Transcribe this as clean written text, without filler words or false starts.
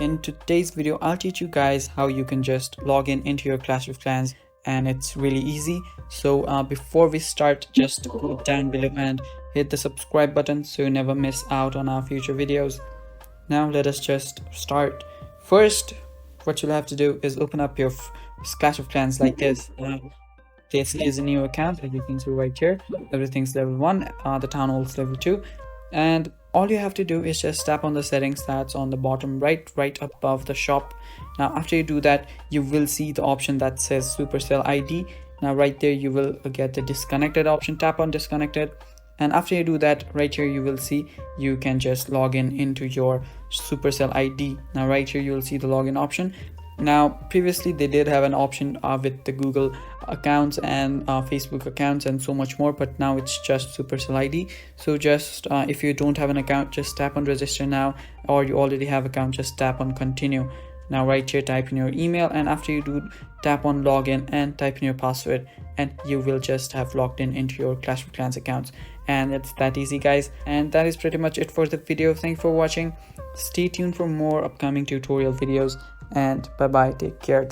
in today's video I'll teach you guys how you can just log in into your Clash of Clans, and it's really easy. So before we start, just go down below and hit the subscribe button so you never miss out on our future videos. Now let us just start. First, what you'll have to do is open up your Clash of Clans like this. This is a new account, as you can see right here. Everything's level 1, the town hall's level 2, and all you have to do is just tap on the settings that's on the bottom right above the shop. Now after you do that, you will see the option that says Supercell ID. Now right there you will get the disconnected option. Tap on disconnected, and after you do that, right here you will see you can just log in into your Supercell ID. Now right here you will see the login option. Now previously they did have an option with the Google accounts and Facebook accounts and so much more, but now it's just Supercell ID. So just if you don't have an account, just tap on register now, or you already have account, just tap on continue. Now right here type in your email, and after you do, tap on login and type in your password, and you will just have logged in into your Clash of Clans accounts. And it's that easy, guys. And that is pretty much it for the video. Thank you for watching. Stay tuned for more upcoming tutorial videos, and bye bye, take care.